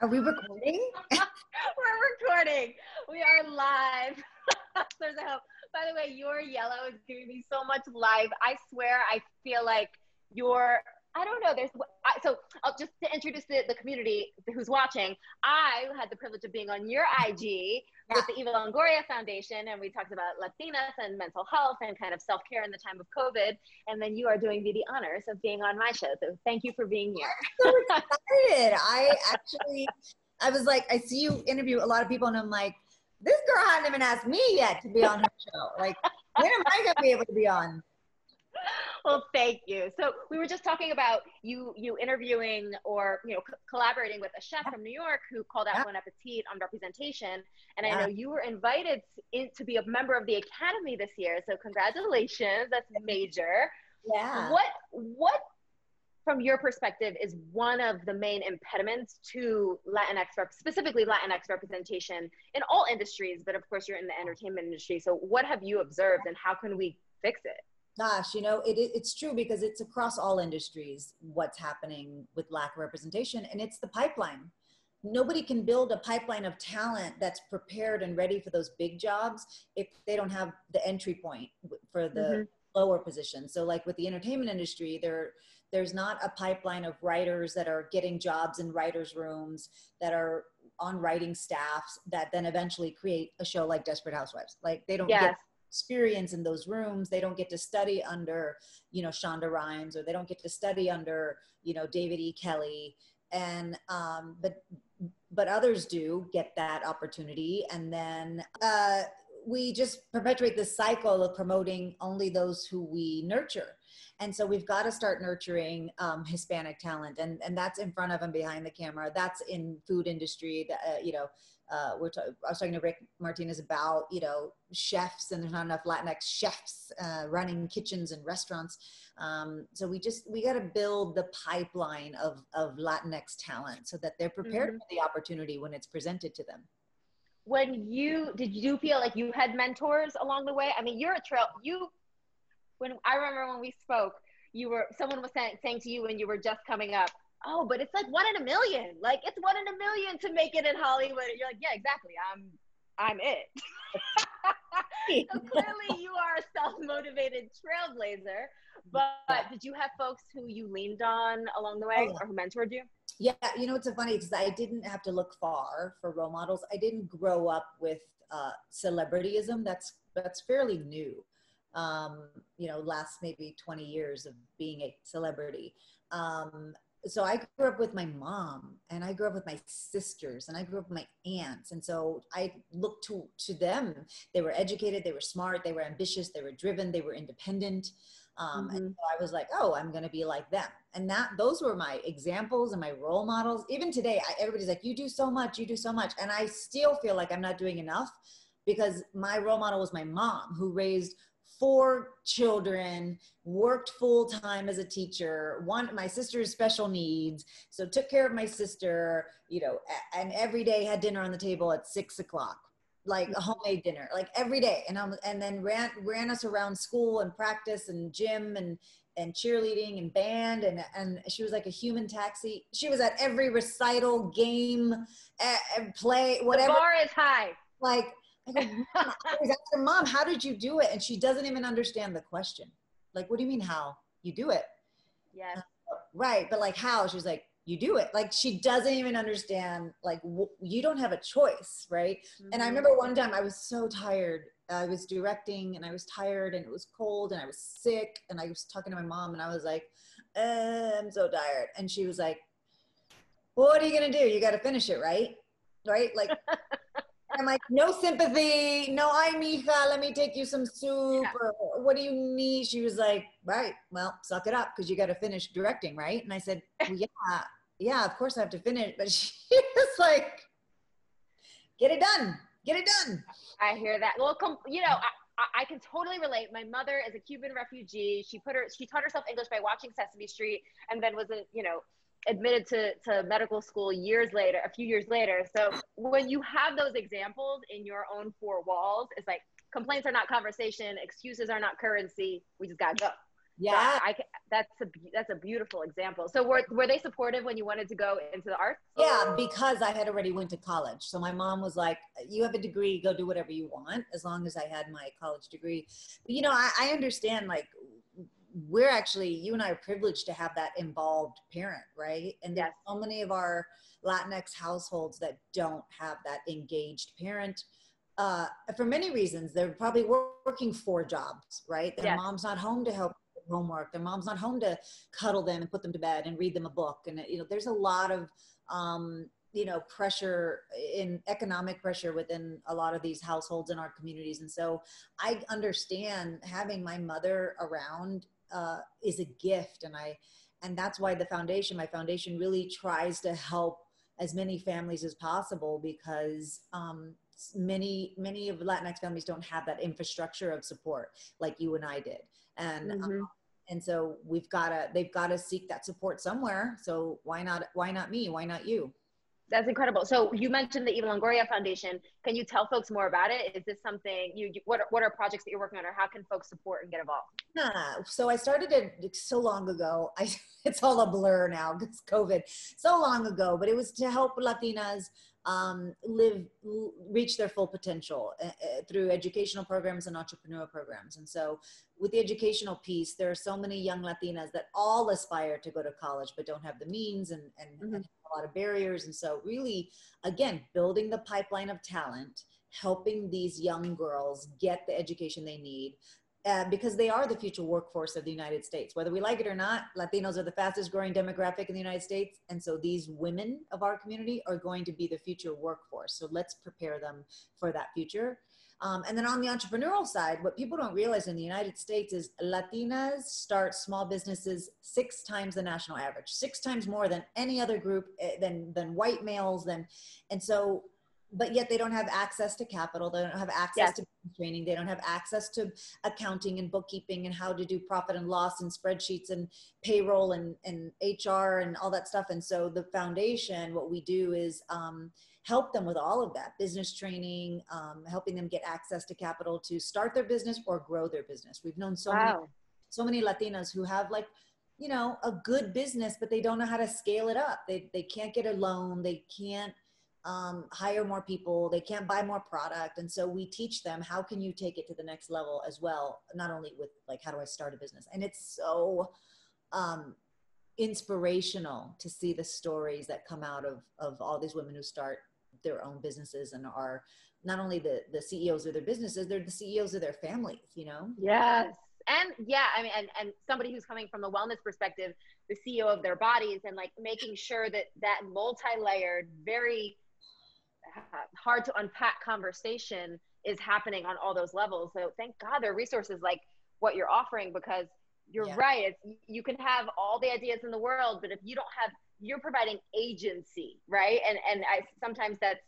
Are we recording? We're recording. We are live. There's a hope. By the way, your yellow is giving me so much life. I swear, I feel like I don't know, so I'll just to introduce the community who's watching. I had the privilege of being on your IG with the Eva Longoria Foundation, and we talked about Latinas and mental health and kind of self-care in the time of COVID. And then you are doing me the honors of being on my show. So thank you for being here. I'm so excited. I was like, I see you interview a lot of people, and I'm like, this girl hadn't even asked me yet to be on her show. Like, when am I going to be able to be on? Well, thank you. So we were just talking about you interviewing or collaborating with a chef from New York who called out Bon Appetit on representation, and I know you were invited to be a member of the Academy this year. So congratulations, that's major. Yeah. What from your perspective is one of the main impediments to specifically Latinx representation in all industries, but of course you're in the entertainment industry. So what have you observed, and how can we fix it? Gosh, it's true, because it's across all industries what's happening with lack of representation, and it's the pipeline. Nobody can build a pipeline of talent that's prepared and ready for those big jobs if they don't have the entry point for the lower positions. So like with the entertainment industry, there's not a pipeline of writers that are getting jobs in writers' rooms, that are on writing staffs, that then eventually create a show like Desperate Housewives. Like they don't get experience in those rooms. They don't get to study under, Shonda Rhimes, or they don't get to study under, David E. Kelly. And, but others do get that opportunity. And then, we just perpetuate this cycle of promoting only those who we nurture. And so we've got to start nurturing Hispanic talent, and that's in front of and behind the camera. That's in food industry. I was talking to Rick Martinez about, chefs, and there's not enough Latinx chefs running kitchens and restaurants. So we got to build the pipeline of Latinx talent so that they're prepared for the opportunity when it's presented to them. Did you feel like you had mentors along the way? I mean, I remember when we spoke, someone was saying to you when you were just coming up, oh, but it's like 1 in a million. Like it's 1 in a million to make it in Hollywood. You're like, yeah, exactly. I'm it. So clearly you are a self-motivated trailblazer, but did you have folks who you leaned on along the way or who mentored you? Yeah, it's so funny because I didn't have to look far for role models. I didn't grow up with celebrityism. That's fairly new. Last maybe 20 years of being a celebrity. So I grew up with my mom, and I grew up with my sisters, and I grew up with my aunts. And so I looked to them. They were educated, they were smart, they were ambitious, they were driven, they were independent. And so I was like, oh, I'm going to be like them. And those were my examples and my role models. Even today, everybody's like, you do so much, you do so much. And I still feel like I'm not doing enough, because my role model was my mom, who raised 4 children, worked full time as a teacher. My sister's special needs, so took care of my sister, and every day had dinner on the table at 6:00, like a homemade dinner, like every day. And then ran us around school and practice and gym and cheerleading and band. And she was like a human taxi. She was at every recital, game, play, whatever. The bar is high. Like, I was asking Mom, how did you do it? And she doesn't even understand the question. Like, what do you mean how? You do it. Yes. Right. But like, how? She's like, you do it. Like, she doesn't even understand, like, you don't have a choice. Right. And I remember one time I was so tired. I was directing, and I was tired, and it was cold, and I was sick, and I was talking to my mom, and I was like, I'm so tired. And she was like, well, what are you going to do? You got to finish it. Right. Right. Like, I'm like, no sympathy, no, ay, mija, let me take you some soup, or what do you need? She was like, right, well, suck it up, because you got to finish directing, right? And I said, well, yeah, of course I have to finish. But she was like, get it done. I hear that. Well, I can totally relate. My mother is a Cuban refugee. She taught herself English by watching Sesame Street, and then was admitted to medical school a few years later. So when you have those examples in your own 4 walls, it's like, complaints are not conversation, excuses are not currency. We just gotta go. So Yeah. that's a beautiful example. So were they supportive when you wanted to go into the arts? Yeah, because I had already went to college. So my mom was like, you have a degree, go do whatever you want, as long as I had my college degree. But, you know, I understand, like, we're actually, you and I are privileged to have that involved parent, right? And there's Yes. so many of our Latinx households that don't have that engaged parent. For many reasons, they're probably working 4 jobs, right? Their Yes. mom's not home to help with homework. Their mom's not home to cuddle them and put them to bed and read them a book. And, you know, there's a lot of, you know, pressure, in economic pressure within a lot of these households in our communities. And so I understand having my mother around is a gift. And that's why my foundation really tries to help as many families as possible, because many of Latinx families don't have that infrastructure of support like you and I did. And Mm-hmm. and so they've got to seek that support somewhere. So why not me? Why not you? That's incredible. So you mentioned the Eva Longoria Foundation. Can you tell folks more about it? Is this something what are projects that you're working on, or how can folks support and get involved? Yeah. So I started it so long ago. It's all a blur now because COVID, so long ago, but it was to help Latinas reach their full potential through educational programs and entrepreneurial programs. And so with the educational piece, there are so many young Latinas that all aspire to go to college, but don't have the means and a lot of barriers. And so really, again, building the pipeline of talent, helping these young girls get the education they need, because they are the future workforce of the United States. Whether we like it or not, Latinos are the fastest growing demographic in the United States. And so these women of our community are going to be the future workforce. So let's prepare them for that future. And then on the entrepreneurial side, what people don't realize in the United States is Latinas start small businesses 6 times the national average, 6 times more than any other group, than white males. And so, but yet they don't have access to capital. They don't have access to training. They don't have access to accounting and bookkeeping and how to do profit and loss and spreadsheets and payroll and HR and all that stuff. And so the foundation, what we do is help them with all of that business training, helping them get access to capital to start their business or grow their business. We've known so many Latinas who have, like, you know, a good business, but they don't know how to scale it up. They can't get a loan. They can't hire more people, they can't buy more product. And so we teach them, how can you take it to the next level as well, not only with, like, how do I start a business? And it's so inspirational to see the stories that come out of all these women who start their own businesses and are not only the CEOs of their businesses, they're the CEOs of their families, you know? Yes. And yeah, I mean, and somebody who's coming from the wellness perspective, the CEO of their bodies, and like making sure that multi-layered, very hard to unpack conversation is happening on all those levels. So thank God there are resources like what you're offering, because you're right. You can have all the ideas in the world, but if you don't have, you're providing agency, right? And sometimes that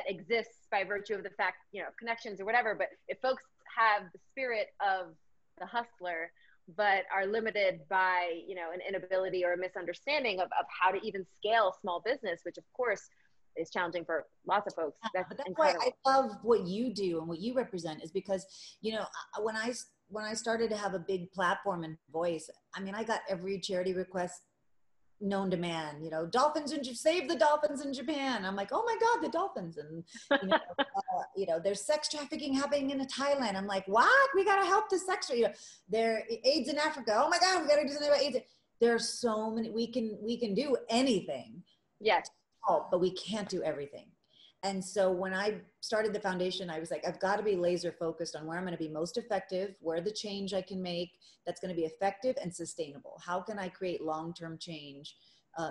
exists by virtue of the fact, you know, connections or whatever. But if folks have the spirit of the hustler, but are limited by, you know, an inability or a misunderstanding of how to even scale small business, which of course is challenging for lots of folks. That's incredible. Why I love what you do and what you represent, is because, you know, when I started to have a big platform and voice, I mean, I got every charity request known to man, you know, save the dolphins in Japan. I'm like, oh my God, the dolphins. And, you know, you know, there's sex trafficking happening in Thailand. I'm like, what? We got to help the sex, you know, there AIDS in Africa. Oh my God, we got to do something about AIDS. There's so many, we can do anything. Yes. But we can't do everything. And so when I started the foundation, I was like, I've got to be laser focused on where I'm going to be most effective, where the change I can make that's going to be effective and sustainable. How can I create long-term change?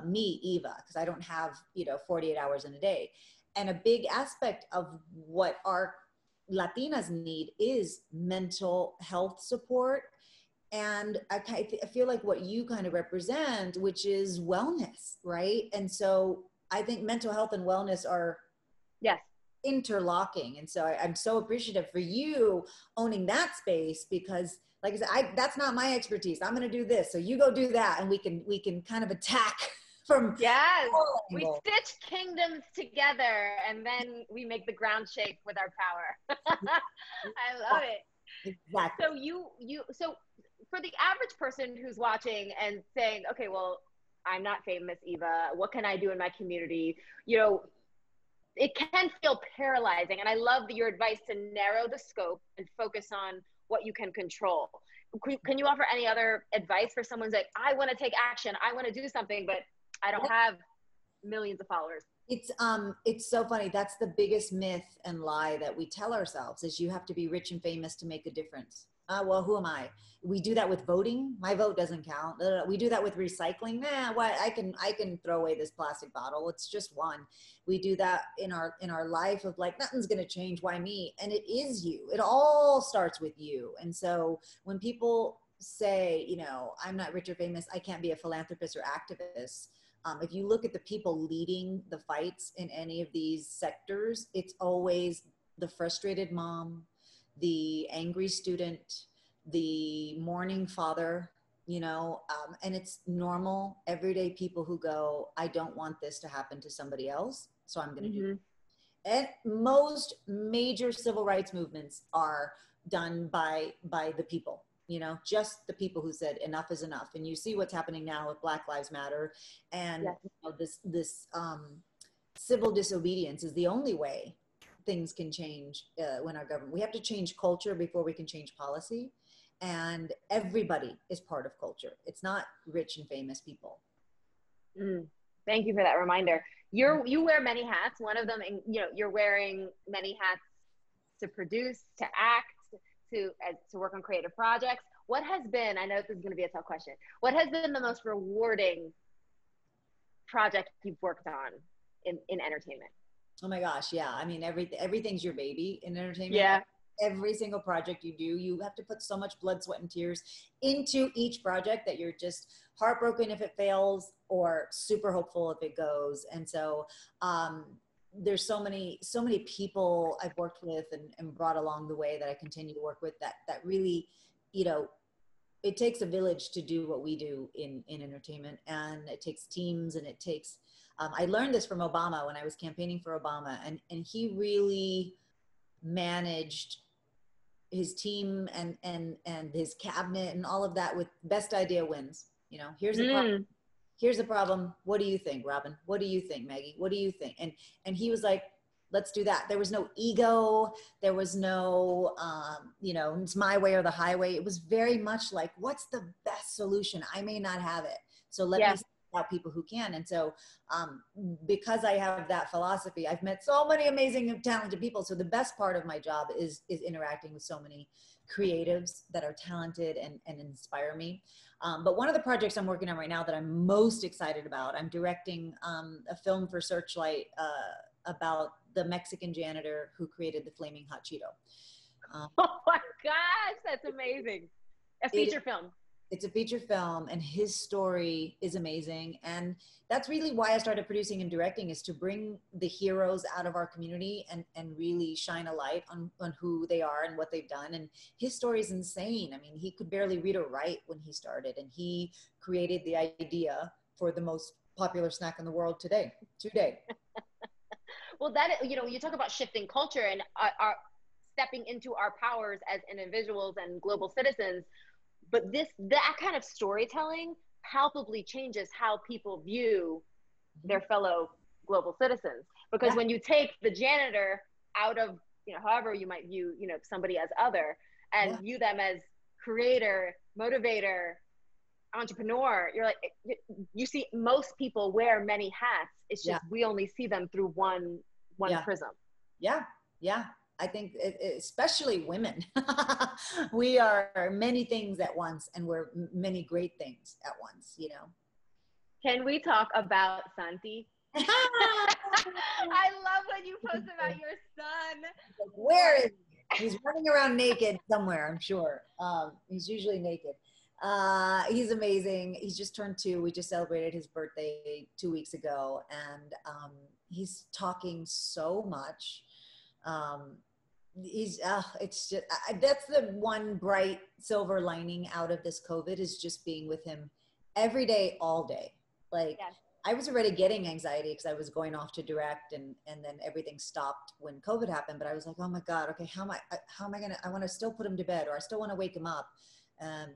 Me, Eva, because I don't have, you know, 48 hours in a day. And a big aspect of what our Latinas need is mental health support. And I feel like what you kind of represent, which is wellness, right? And so I think mental health and wellness are interlocking. And so I'm so appreciative for you owning that space, because like I said, that's not my expertise. I'm going to do this. So you go do that. And we can kind of attack from. Yes. We stitch kingdoms together and then we make the ground shake with our power. I love it. Exactly. So so for the average person who's watching and saying, okay, well, I'm not famous, Eva. What can I do in my community? You know, it can feel paralyzing. And I love your advice to narrow the scope and focus on what you can control. Can you offer any other advice for someone's like, I want to take action, I want to do something, but I don't have millions of followers? It's so funny. That's the biggest myth and lie that we tell ourselves is you have to be rich and famous to make a difference. Well, who am I? We do that with voting. My vote doesn't count. We do that with recycling. Nah, what? I can throw away this plastic bottle. It's just one. We do that in our life of like, nothing's going to change. Why me? And it is you. It all starts with you. And so when people say, you know, I'm not rich or famous, I can't be a philanthropist or activist. If you look at the people leading the fights in any of these sectors, it's always the frustrated mom, the angry student, the mourning father, you know, and it's normal, everyday people who go, I don't want this to happen to somebody else, so I'm going to do it. And most major civil rights movements are done by the people. You know, just the people who said enough is enough. And you see what's happening now with Black Lives Matter. And you know, this civil disobedience is the only way things can change when our government, we have to change culture before we can change policy. And everybody is part of culture. It's not rich and famous people. Thank you for that reminder. You wear many hats. One of them, you know, you're wearing many hats to produce, to act, to work on creative projects. What has been, I know this is going to be a tough question, what has been the most rewarding project you've worked on in entertainment? Oh my gosh, yeah. I mean, everything's your baby in entertainment. Yeah. Every single project you do, you have to put so much blood, sweat, and tears into each project that you're just heartbroken if it fails or super hopeful if it goes. And so there's so many people I've worked with and brought along the way that I continue to work with that really, you know, it takes a village to do what we do in entertainment, and it takes teams, and it takes, I learned this from Obama when I was campaigning for Obama, and he really managed his team and his cabinet and all of that with best idea wins. You know, here's the problem. Here's the problem. What do you think, Robin? What do you think, Maggie? What do you think? And he was like, let's do that. There was no ego. There was no, you know, it's my way or the highway. It was very much like, what's the best solution? I may not have it. So let me seek out people who can. And so because I have that philosophy, I've met so many amazing and talented people. So the best part of my job is interacting with so many creatives that are talented and inspire me. But one of the projects I'm working on right now that I'm most excited about, I'm directing a film for Searchlight about the Mexican janitor who created the Flaming Hot Cheeto. Oh my gosh, that's amazing. A feature film. It's a feature film, and his story is amazing. And that's really why I started producing and directing, is to bring the heroes out of our community and really shine a light on who they are and what they've done. And his story is insane. I mean, he could barely read or write when he started, and he created the idea for the most popular snack in the world today. Well, that, you know, you talk about shifting culture and our stepping into our powers as individuals and global citizens, but that kind of storytelling palpably changes how people view their fellow global citizens. Because when you take the janitor out of, you know, however you might view, you know, somebody as other, and view them as creator, motivator, entrepreneur, you're like, you see most people wear many hats. It's just we only see them through one prism. Yeah. I think especially women, we are many things at once, and we're many great things at once, you know. Can we talk about Santi? I love when you post about your son. Where is he? He's running around naked somewhere, I'm sure. He's usually naked. He's amazing. He's just turned 2. We just celebrated his birthday 2 weeks ago, and he's talking so much. It's just, that's the one bright silver lining out of this COVID, is just being with him every day, all day. Like, I was already getting anxiety because I was going off to direct, and then everything stopped when COVID happened. But I was like, oh my God, okay, how am I gonna, I want to still put him to bed, or I still want to wake him up.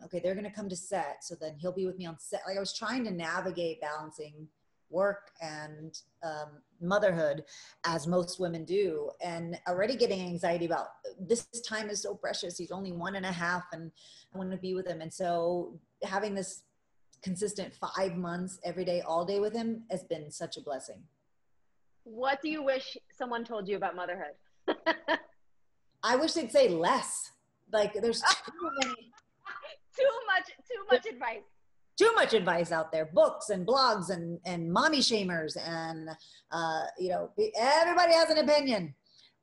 Okay, they're going to come to set. So then he'll be with me on set. Like I was trying to navigate balancing work and motherhood as most women do, and already getting anxiety about this time is so precious. He's only 1.5 and I want to be with him. And so having this consistent 5 months every day, all day with him has been such a blessing. What do you wish someone told you about motherhood? I wish they'd say less. Like there's too many. Too much advice. Too much advice out there, books and blogs and mommy shamers. And, everybody has an opinion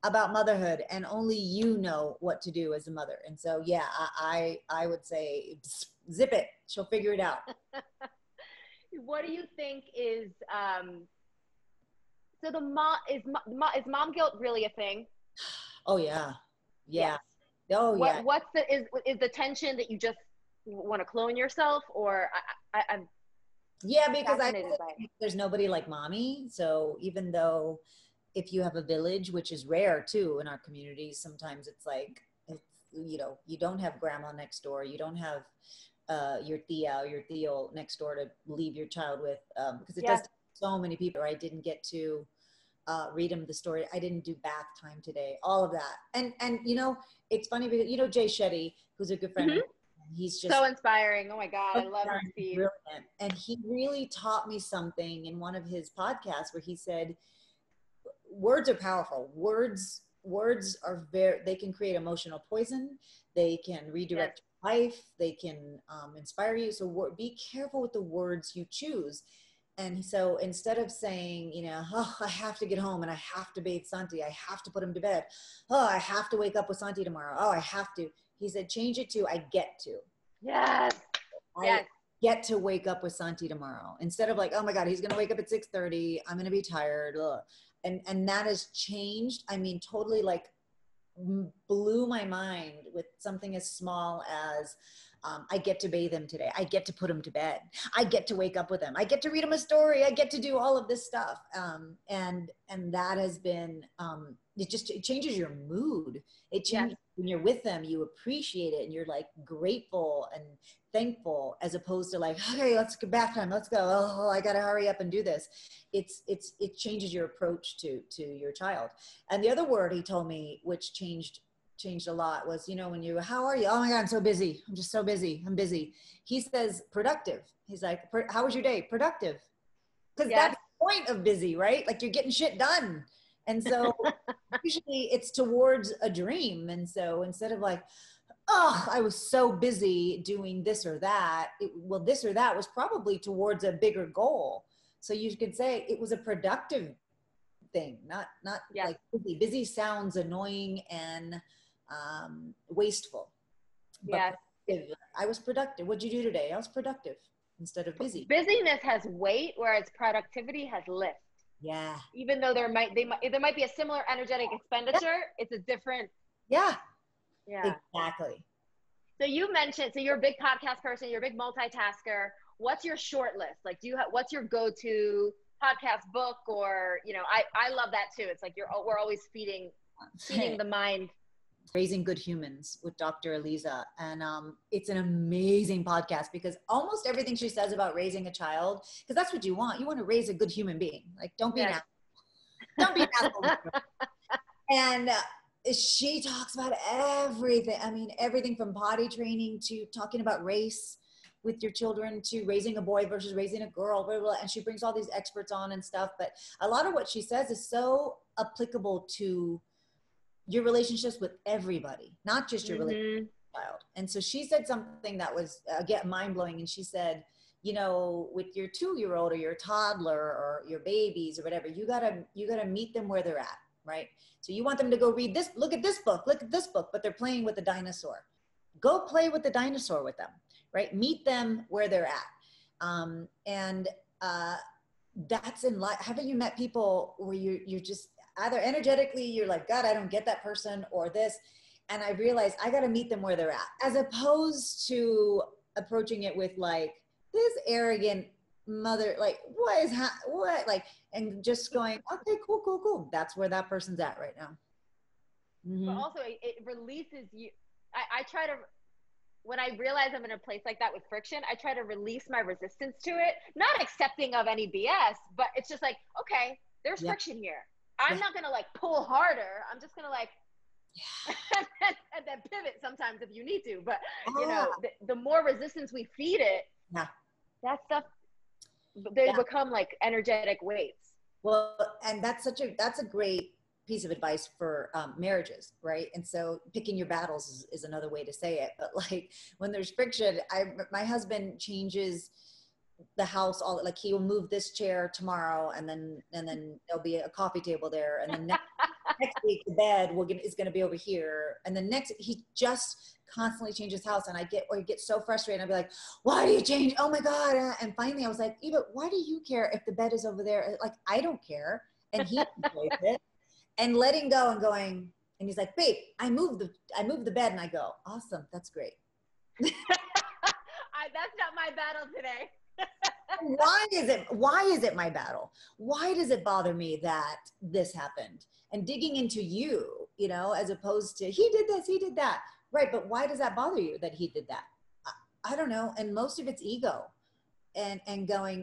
about motherhood and only you know what to do as a mother. And so, yeah, I would say zip it. She'll figure it out. What do you think is, so is mom guilt really a thing? Oh yeah. Yeah. Yes. Oh yeah. What's is the tension that you just want to clone yourself, or I'm yeah, because there's nobody like mommy. So even though if you have a village, which is rare too in our communities, sometimes it's like, you don't have grandma next door. You don't have your tia or your tío next door to leave your child with, because it does so many people. I didn't get to read him the story. I didn't do bath time today, all of that. And it's funny because, Jay Shetty, who's a good friend of mine, he's just so inspiring. Oh my God, I love his speed. Brilliant. And he really taught me something in one of his podcasts where he said, words are powerful. Words are they can create emotional poison. They can redirect your life. They can inspire you. So be careful with the words you choose. And so instead of saying, I have to get home and I have to bathe Santi, I have to put him to bed. Oh, I have to wake up with Santi tomorrow. Oh, I have to. He said, change it to, I get to. Yes. I get to wake up with Santi tomorrow. Instead of like, oh my God, he's going to wake up at 6:30. I'm going to be tired. Ugh. And that has changed. I mean, totally like blew my mind with something as small as, I get to bathe him today. I get to put him to bed. I get to wake up with him. I get to read him a story. I get to do all of this stuff. And that has been, it changes your mood. It changes when you're with them, you appreciate it and you're like grateful and thankful, as opposed to like, okay, let's get bath time. Let's go. Oh, I got to hurry up and do this. It changes your approach to your child. And the other word he told me, which changed a lot, was, when how are you? Oh my God, I'm so busy. I'm just so busy. I'm busy. He says productive. He's like, how was your day? Productive. Because that's the point of busy, right? Like you're getting shit done. And so usually it's towards a dream. And so instead of like, oh, I was so busy doing this or that, this or that was probably towards a bigger goal. So you could say it was a productive thing, not like busy. Busy sounds annoying and wasteful. But I was productive. What'd you do today? I was productive instead of busy. Busyness has weight, whereas productivity has lift. Yeah. Even though there might be a similar energetic expenditure, it's a different. Yeah. Exactly. So you mentioned, you're a big podcast person, you're a big multitasker. What's your short list? Like, what's your go-to podcast, book, or, I love that too. It's like we're always feeding the mind. Raising Good Humans with Dr. Eliza. And it's an amazing podcast because almost everything she says about raising a child, because that's what you want. You want to raise a good human being. Like, don't be an asshole. Don't be an asshole. And she talks about everything. I mean, everything from potty training to talking about race with your children to raising a boy versus raising a girl, blah, blah, blah. And she brings all these experts on and stuff. But a lot of what she says is so applicable to your relationships with everybody, not just your relationship with your child. And so she said something that was again mind-blowing. And she said, with your 2-year-old or your toddler or your babies or whatever, you gotta meet them where they're at, right? So you want them to go read this, look at this book, but they're playing with a dinosaur. Go play with the dinosaur with them, right? Meet them where they're at. That's in life. Haven't you met people where you're just either energetically, you're like, God, I don't get that person or this. And I realized I got to meet them where they're at, as opposed to approaching it with like this arrogant mother, like what, like, and just going, okay, cool. That's where that person's at right now. But also it releases you. I try to when I realize I'm in a place like that with friction, I try to release my resistance to it, not accepting of any BS, but it's just like, okay, there's Yeah. friction here. I'm Yeah. not going to like pull harder. I'm just going to like, Yeah. and then pivot sometimes if you need to. But, you Ah, know, the more resistance we feed it, yeah. that stuff, they Yeah. become like energetic weights. Well, and that's a great piece of advice for marriages, right? And so picking your battles is another way to say it. But like when there's friction, my husband changes the house all, like he will move this chair tomorrow, and then there'll be a coffee table there, and then next week the bed is going to be over here, and then next he just constantly changes house, and I get so frustrated. I'd be like, why do you change? Oh my god. And finally I was like, Eva, why do you care if the bed is over there? Like, I don't care. And he enjoys it. And letting go and going, and he's like, babe, I moved the bed. And I go, awesome, that's great. That's not my battle today. Why is it my battle? Why does it bother me that this happened? And digging into you, you know, as opposed to he did this, he did that. Right. But why does that bother you that he did that? I don't know. And most of it's ego and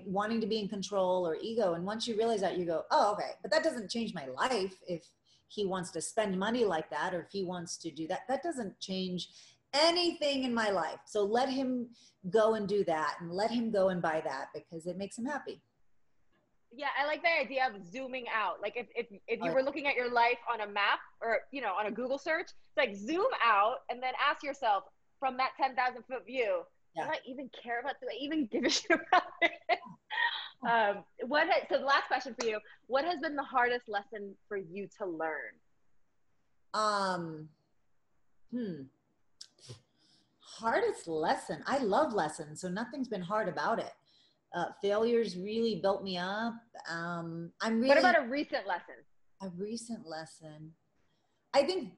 wanting to be in control, or ego. And once you realize that, you go, oh, okay, but that doesn't change my life. If he wants to spend money like that, or if he wants to do that, that doesn't change anything in my life. So let him go and do that, and let him go and buy that, because it makes him happy. Yeah, I like the idea of zooming out. Like if you were looking at your life on a map, or, you know, on a Google search, it's like zoom out and then ask yourself from that 10,000 foot view, do I even care about, do I even give a shit about it? So the last question for you, what has been the hardest lesson for you to learn? Hardest lesson. I love lessons, so nothing's been hard about it. Failures really built me up. What about a recent lesson? A recent lesson. I think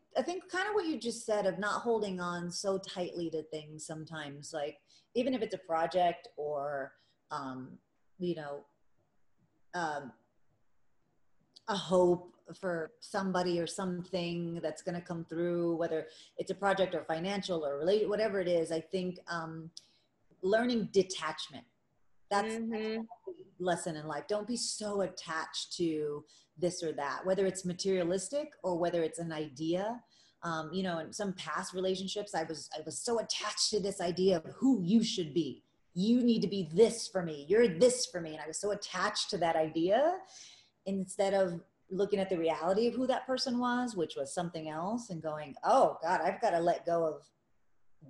kind of what you just said, of not holding on so tightly to things sometimes, like even if it's a project, or, you know, a hope for somebody or something that's going to come through, whether it's a project or financial or related, whatever it is. I think learning detachment. That's a lesson in life. Don't be so attached to this or that, whether it's materialistic or whether it's an idea. You know, in some past relationships, I was so attached to this idea of who you should be. You need to be this for me. You're this for me. And I was so attached to that idea, instead of looking at the reality of who that person was, which was something else, and going, oh God, I've got to let go of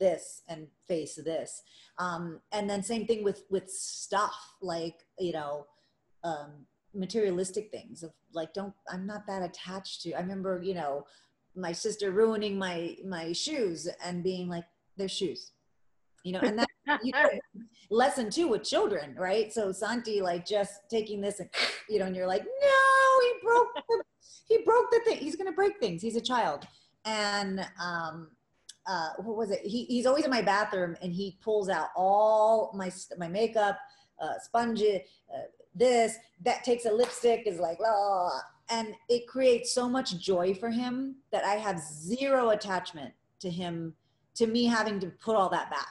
this and face this. And then same thing with stuff, like, you know, materialistic things of like, I'm not that attached to. I remember, you know, my sister ruining my shoes and being like, they're shoes, you know. And that, you know, lesson too with children, right? So Santi, like, just taking this and, you know, and you're like, no, he broke the thing. He's gonna break things. He's a child. And what was it? He's always in my bathroom, and he pulls out all my makeup, sponges, that takes a lipstick, is like, oh, and it creates so much joy for him that I have zero attachment to him, to me having to put all that back.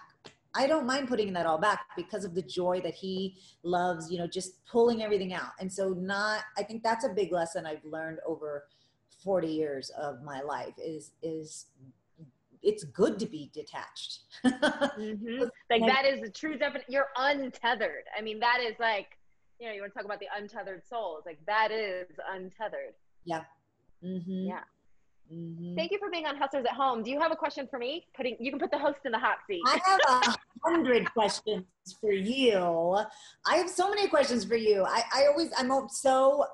I don't mind putting that all back because of the joy that he loves, you know, just pulling everything out. And so I think that's a big lesson I've learned over 40 years of my life is it's good to be detached. Like, that is the true definition. You're untethered. I mean, that is like, you know, you want to talk about the untethered souls. Like, that is untethered. Yeah. Yeah. Thank you for being on Hustlers at Home. Do you have a question for me? You can put the host in the hot seat. I have 100 questions for you. I have so many questions for you. I'm so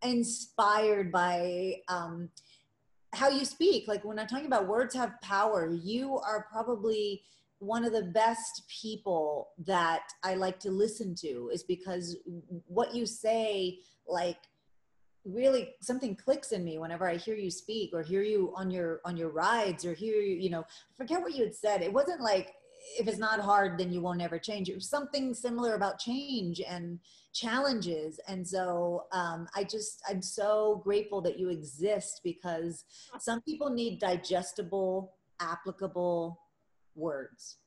inspired by how you speak. Like, when I'm talking about words have power, you are probably one of the best people that I like to listen to, is because what you say, like, really something clicks in me whenever I hear you speak, or hear you on your rides, or hear you, you know, I forget what you had said. It wasn't like, if it's not hard, then you won't ever change. It was something similar about change and challenges. And so I'm so grateful that you exist, because some people need digestible, applicable words.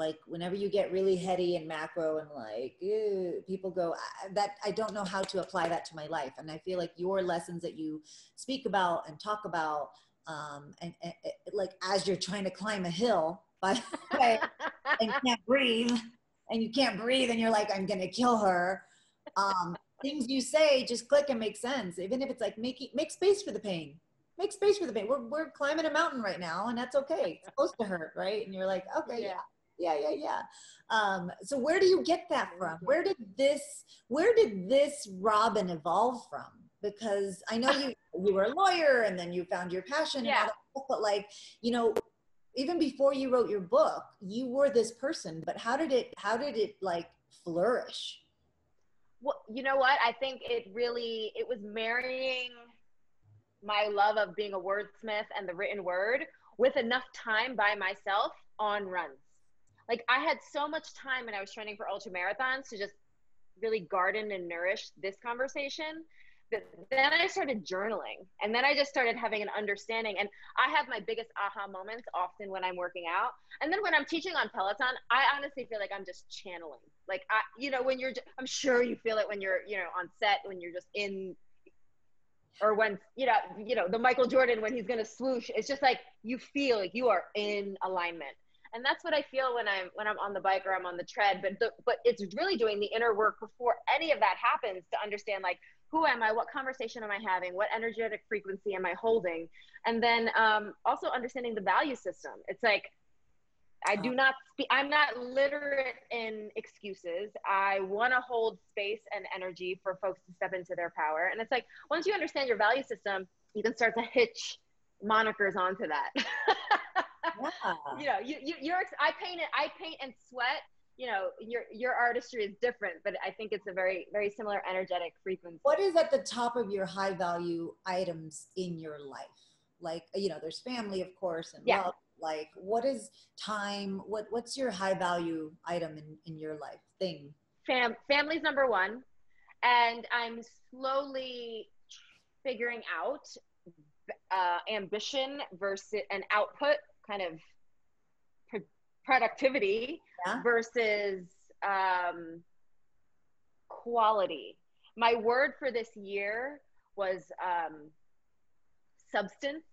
Like whenever you get really heady and macro and like, ew, people go, that I don't know how to apply that to my life. And I feel like your lessons that you speak about and talk about, and like as you're trying to climb a hill, by the way, and you can't breathe and you're like, I'm going to kill her. Things you say just click and make sense. Even if it's like, make space for the pain. Make space for the pain. We're climbing a mountain right now and that's okay. It's supposed to hurt, right? And you're like, okay, yeah. So where do you get that from? Where did this Robin evolve from? Because I know you were a lawyer and then you found your passion and all that stuff, but like, you know, even before you wrote your book, you were this person, but how did it like flourish? Well, you know what? I think it was marrying my love of being a wordsmith and the written word with enough time by myself on runs. Like I had so much time when I was training for ultra marathons to just really garden and nourish this conversation. But then I started journaling and then I just started having an understanding. And I have my biggest aha moments often when I'm working out. And then when I'm teaching on Peloton, I honestly feel like I'm just channeling. Like, when I'm sure you feel it when you're, on set, when you're just in, or when, the Michael Jordan, when he's going to swoosh, it's just like, you feel like you are in alignment. And that's what I feel when I'm on the bike or I'm on the tread, but it's really doing the inner work before any of that happens to understand like, who am I? What conversation am I having? What energetic frequency am I holding? And then also understanding the value system. It's like, I'm not literate in excuses. I want to hold space and energy for folks to step into their power. And it's like, once you understand your value system, you can start to hitch monikers onto that. I paint and sweat. Your artistry is different, but I think it's a very, very similar energetic frequency. What is at the top of your high value items in your life? Like, there's family, of course, and love. Like, what is time? What's your high value item in your life thing? Family's number one. And I'm slowly figuring out ambition versus an output kind of productivity versus quality. My word for this year was substance.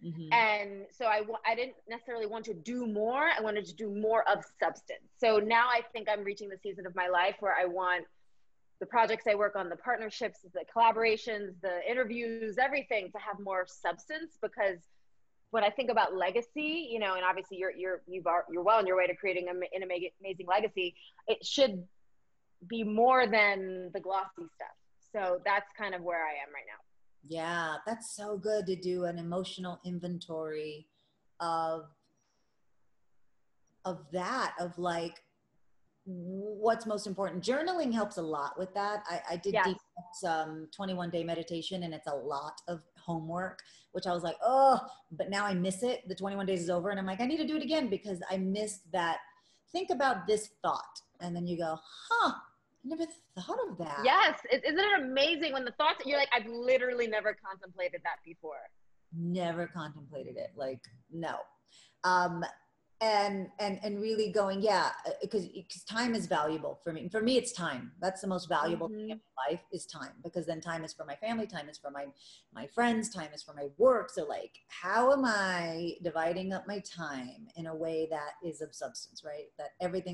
Mm-hmm. And so I didn't necessarily want to do more. I wanted to do more of substance. So now I think I'm reaching the season of my life where I want the projects I work on, the partnerships, the collaborations, the interviews, everything to have more substance. Because when I think about legacy, and obviously you're well on your way to creating an amazing legacy, it should be more than the glossy stuff. So that's kind of where I am right now. Yeah, that's so good to do an emotional inventory of that, of like what's most important. Journaling helps a lot with that. I did deep 21-day meditation, and it's a lot of homework, which I was like, oh, but now I miss it. The 21 days is over and I'm like, I need to do it again because I missed that. Think about this thought. And then you go, I never thought of that. Yes. Isn't it amazing when the thoughts, you're like, I've literally never contemplated that before. Never contemplated it. Like, no. And really going, because time is valuable for me. For me, it's time. That's the most valuable thing in my life is time, because then time is for my family, time is for my friends, time is for my work. So like, how am I dividing up my time in a way that is of substance, right? That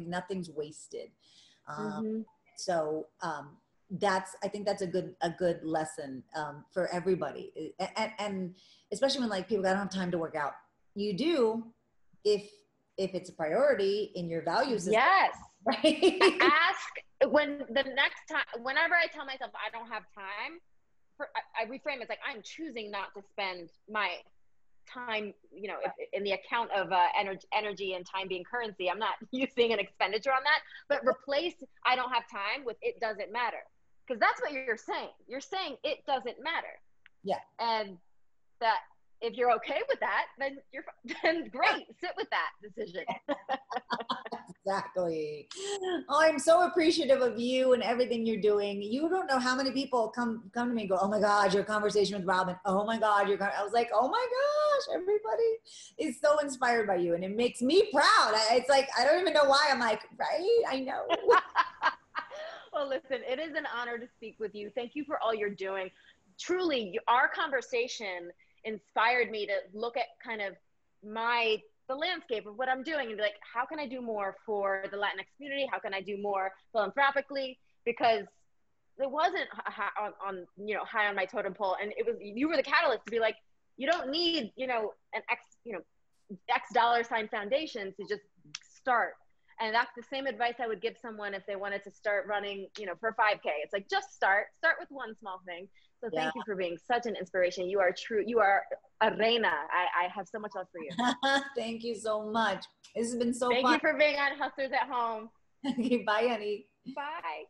nothing's wasted. So I think that's a good lesson for everybody. And especially when like people don't have time to work out. You do if it's a priority in your value system. Yes. Right. Ask whenever I tell myself I don't have time, I reframe it. It's like, I'm choosing not to spend my time, in the account of energy and time being currency. I'm not using an expenditure on that, but replace I don't have time with it doesn't matter. Because that's what you're saying. You're saying it doesn't matter. Yeah. And that, if you're okay with that, then great. Sit with that decision. Exactly. Oh, I'm so appreciative of you and everything you're doing. You don't know how many people come to me and go, "Oh my God, your conversation with Robin. Oh my God, I was like, oh my gosh, everybody is so inspired by you, and it makes me proud. It's like I don't even know why. I'm like, right? I know. Well, listen, it is an honor to speak with you. Thank you for all you're doing. Truly, our conversation inspired me to look at kind of the landscape of what I'm doing and be like, how can I do more for the Latinx community? How can I do more philanthropically? Because it wasn't high on my totem pole, and you were the catalyst to be like, you don't need an X dollar sign foundation to just start. And that's the same advice I would give someone if they wanted to start running, for 5K. It's like, just start with one small thing. So Yeah. thank you for being such an inspiration. You are true. You are a reina. I have so much love for you. Thank you so much. This has been so fun. Thank you for being on Hustlers at Home. Okay, bye, honey. Bye.